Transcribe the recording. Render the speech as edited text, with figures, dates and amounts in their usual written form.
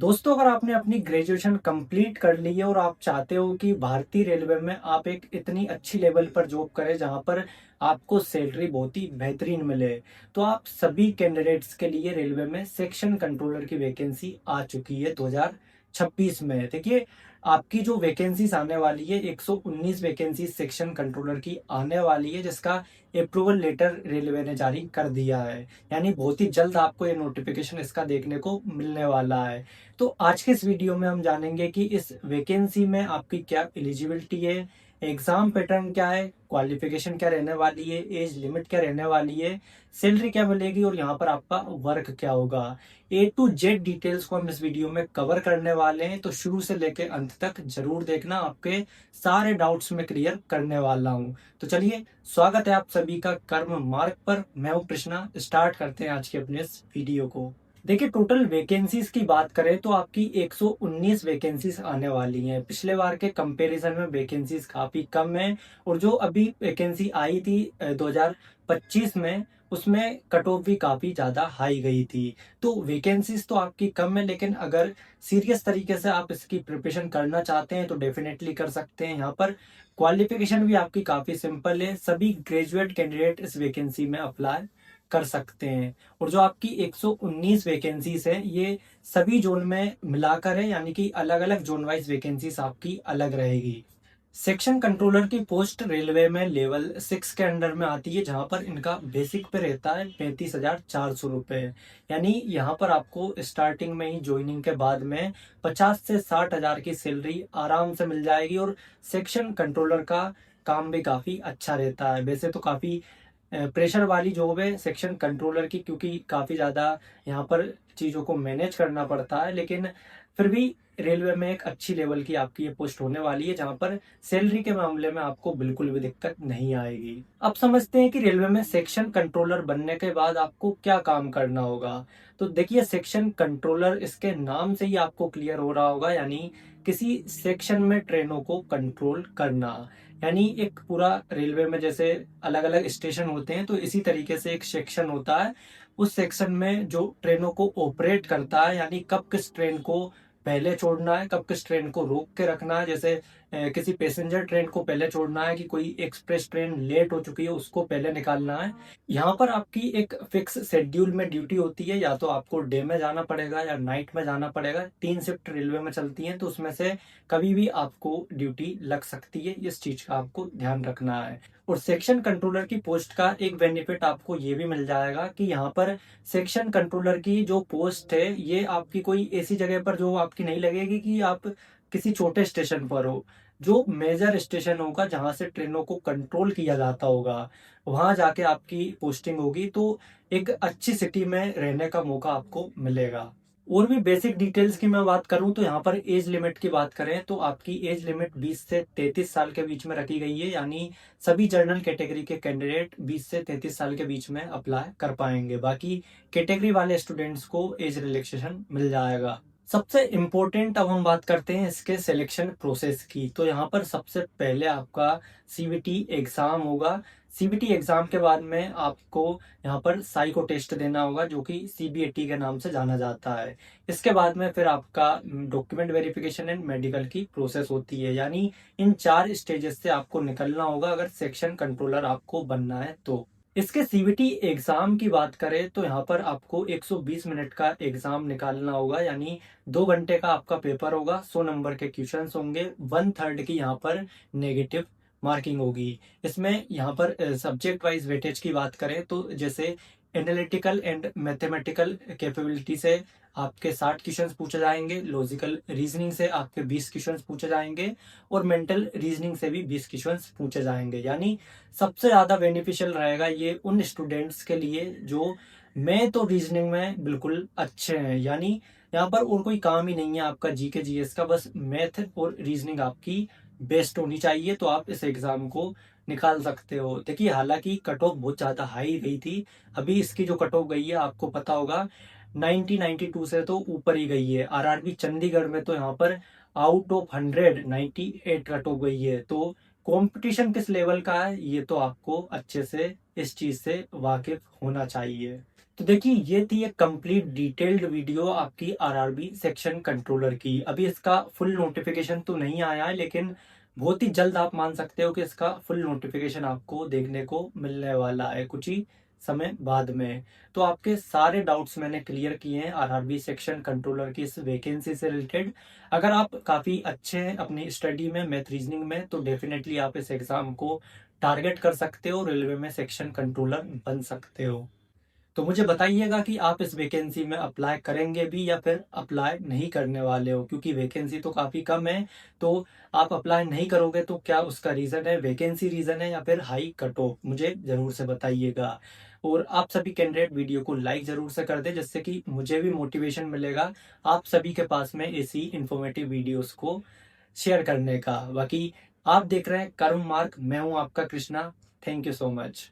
दोस्तों, अगर आपने अपनी ग्रेजुएशन कंप्लीट कर ली है और आप चाहते हो कि भारतीय रेलवे में आप एक इतनी अच्छी लेवल पर जॉब करें जहां पर आपको सैलरी बहुत ही बेहतरीन मिले, तो आप सभी कैंडिडेट्स के लिए रेलवे में सेक्शन कंट्रोलर की वैकेंसी आ चुकी है 2026 में। देखिए, आपकी जो वैकेंसीज आने वाली है 119 वैकेंसी सेक्शन कंट्रोलर की आने वाली है, जिसका अप्रूवल लेटर रेलवे ने जारी कर दिया है। यानी बहुत ही जल्द आपको ये नोटिफिकेशन इसका देखने को मिलने वाला है। तो आज के इस वीडियो में हम जानेंगे कि इस वैकेंसी में आपकी क्या एलिजिबिलिटी है, एग्जाम पैटर्न क्या है, क्वालिफिकेशन क्या रहने वाली है, एज लिमिट क्या रहने वाली है, सैलरी क्या मिलेगी और यहाँ पर आपका वर्क क्या होगा। ए टू जेड डिटेल्स को हम इस वीडियो में कवर करने वाले हैं, तो शुरू से लेकर अंत तक जरूर देखना, आपके सारे डाउट्स में क्लियर करने वाला हूँ। तो चलिए, स्वागत है आप सभी का कर्म मार्ग पर। मैं हूँ कृष्णा। स्टार्ट करते हैं आज के अपने इस वीडियो को। देखिए, टोटल वैकेंसीज की बात करें तो आपकी 119 वैकेंसीज आने वाली हैं। पिछले बार के कंपैरिजन में वैकेंसीज काफी कम है, और जो अभी वैकेंसी आई थी 2025 में, उसमें कट ऑफ भी काफी ज्यादा हाई गई थी। तो वैकेंसीज तो आपकी कम है, लेकिन अगर सीरियस तरीके से आप इसकी प्रिपरेशन करना चाहते हैं तो डेफिनेटली कर सकते हैं। यहाँ पर क्वालिफिकेशन भी आपकी काफी सिंपल है, सभी ग्रेजुएट कैंडिडेट इस वैकेंसी में अप्लाई कर सकते हैं। और जो आपकी 119 वैकेंसीज है, ये सभी जोन में मिलाकर है, यानी कि अलग अलग जोन वाइज वैकेंसीज आपकी अलग रहेगी। सेक्शन कंट्रोलर की पोस्ट रेलवे में लेवल 6 के अंडर में आती है, जहां पर इनका बेसिक पे रहता है 35,400 रुपए। यानी यहाँ पर आपको स्टार्टिंग में ही ज्वाइनिंग के बाद में 50 से 60 हजार की सैलरी आराम से मिल जाएगी। और सेक्शन कंट्रोलर का काम भी काफी अच्छा रहता है। वैसे तो काफी प्रेशर वाली जॉब है सेक्शन कंट्रोलर की, क्योंकि काफी ज्यादा यहाँ पर चीजों को मैनेज करना पड़ता है, लेकिन फिर भी रेलवे में एक अच्छी लेवल की आपकी ये पोस्ट होने वाली है, जहां पर सैलरी के मामले में आपको बिल्कुल भी दिक्कत नहीं आएगी। अब समझते हैं कि रेलवे में सेक्शन कंट्रोलर बनने के बाद आपको क्या काम करना होगा। तो देखिए, सेक्शन कंट्रोलर इसके नाम से ही आपको क्लियर हो रहा होगा, यानी किसी सेक्शन में ट्रेनों को कंट्रोल करना। यानी एक पूरा रेलवे में जैसे अलग अलग स्टेशन होते हैं, तो इसी तरीके से एक सेक्शन होता है। उस सेक्शन में जो ट्रेनों को ऑपरेट करता है, यानी कब किस ट्रेन को पहले छोड़ना है, कब किस ट्रेन को रोक के रखना है। जैसे किसी पैसेंजर ट्रेन को पहले छोड़ना है, कि कोई एक्सप्रेस ट्रेन लेट हो चुकी है उसको पहले निकालना है। यहाँ पर आपकी एक फिक्स शेड्यूल में ड्यूटी होती है, या तो आपको डे में जाना पड़ेगा या नाइट में जाना पड़ेगा। 3 शिफ्ट रेलवे में चलती हैं, तो उसमें से कभी भी आपको ड्यूटी लग सकती है। इस चीज का आपको ध्यान रखना है। और सेक्शन कंट्रोलर की पोस्ट का एक बेनिफिट आपको ये भी मिल जाएगा कि यहाँ पर सेक्शन कंट्रोलर की जो पोस्ट है, ये आपकी कोई ऐसी जगह पर जो आपकी नहीं लगेगी कि आप किसी छोटे स्टेशन पर हो। जो मेजर स्टेशन होगा जहां से ट्रेनों को कंट्रोल किया जाता होगा, वहां जाके आपकी पोस्टिंग होगी। तो एक अच्छी सिटी में रहने का मौका आपको मिलेगा। और भी बेसिक डिटेल्स की मैं बात करूं तो यहाँ पर एज लिमिट की बात करें तो आपकी एज लिमिट 20 से 33 साल के बीच में रखी गई है। यानी सभी जनरल कैटेगरी के कैंडिडेट 20 से 33 साल के बीच में अप्लाई कर पाएंगे। बाकी कैटेगरी वाले स्टूडेंट्स को एज रिलैक्सेशन मिल जाएगा। सबसे इम्पोर्टेंट अब हम बात करते हैं इसके सिलेक्शन प्रोसेस की। तो यहाँ पर सबसे पहले आपका सीबीटी एग्जाम होगा। सीबीटी एग्जाम के बाद में आपको यहाँ पर साइको टेस्ट देना होगा, जो कि सीबीएटी के नाम से जाना जाता है। इसके बाद में फिर आपका डॉक्यूमेंट वेरिफिकेशन एंड मेडिकल की प्रोसेस होती है। यानी इन 4 स्टेजेस से आपको निकलना होगा अगर सेक्शन कंट्रोलर आपको बनना है तो। इसके सीबीटी एग्जाम की बात करें तो यहाँ पर आपको 120 मिनट का एग्जाम निकालना होगा। यानी 2 घंटे का आपका पेपर होगा, 100 नंबर के क्वेश्चंस होंगे, 1/3 की यहाँ पर नेगेटिव मार्किंग होगी। इसमें यहाँ पर सब्जेक्ट वाइज वेटेज की बात करें तो जैसे एनालिटिकल एंड मैथमेटिकल कैपेबिलिटी से आपके 60 क्वेश्चंस पूछे जाएंगे, लॉजिकल रीजनिंग से आपके 20 क्वेश्चंस पूछे जाएंगे, और मेंटल रीजनिंग से भी 20 क्वेश्चंस पूछे जाएंगे। यानी सबसे ज्यादा बेनिफिशियल रहेगा ये उन स्टूडेंट्स के लिए जो मैथ और रीजनिंग में बिल्कुल अच्छे हैं। यानी यहाँ पर और कोई काम ही नहीं है आपका जीके जीएस का, बस मैथ और रीजनिंग आपकी बेस्ट होनी चाहिए, तो आप इस एग्जाम को निकाल सकते हो। देखिए, हालांकि कट ऑफ बहुत ज्यादा हाई गई थी। अभी इसकी जो कट ऑफ गई है आपको पता होगा 92 से तो ऊपर ही गई है। आरआरबी चंडीगढ़ में तो यहाँ पर आउट ऑफ 100 98 कट ऑफ गई है। तो कंपटीशन किस लेवल का है ये तो आपको अच्छे से इस चीज से वाकिफ होना चाहिए। तो देखिए, ये थी एक कंप्लीट डिटेल्ड वीडियो आपकी आरआरबी सेक्शन कंट्रोलर की। अभी इसका फुल नोटिफिकेशन तो नहीं आया है, लेकिन बहुत ही जल्द आप मान सकते हो कि इसका फुल नोटिफिकेशन आपको देखने को मिलने वाला है कुछ ही समय बाद में। तो आपके सारे डाउट्स मैंने क्लियर किए हैं आरआरबी सेक्शन कंट्रोलर की इस वैकेंसी से रिलेटेड। अगर आप काफ़ी अच्छे हैं अपनी स्टडी में, मैथ रीजनिंग में, तो डेफिनेटली आप इस एग्ज़ाम को टारगेट कर सकते हो, रेलवे में सेक्शन कंट्रोलर बन सकते हो। तो मुझे बताइएगा कि आप इस वैकेंसी में अप्लाई करेंगे भी या फिर अप्लाई नहीं करने वाले हो, क्योंकि वैकेंसी तो काफ़ी कम है। तो आप अप्लाई नहीं करोगे तो क्या उसका रीज़न है वैकेंसी रीज़न है या फिर हाई कट ऑफ, मुझे ज़रूर से बताइएगा। और आप सभी कैंडिडेट वीडियो को लाइक ज़रूर से कर दें, जिससे कि मुझे भी मोटिवेशन मिलेगा आप सभी के पास में ऐसी इन्फॉर्मेटिव वीडियोस को शेयर करने का। बाकी आप देख रहे हैं कर्म मार्ग, मैं हूं आपका Krishna. Thank you so much.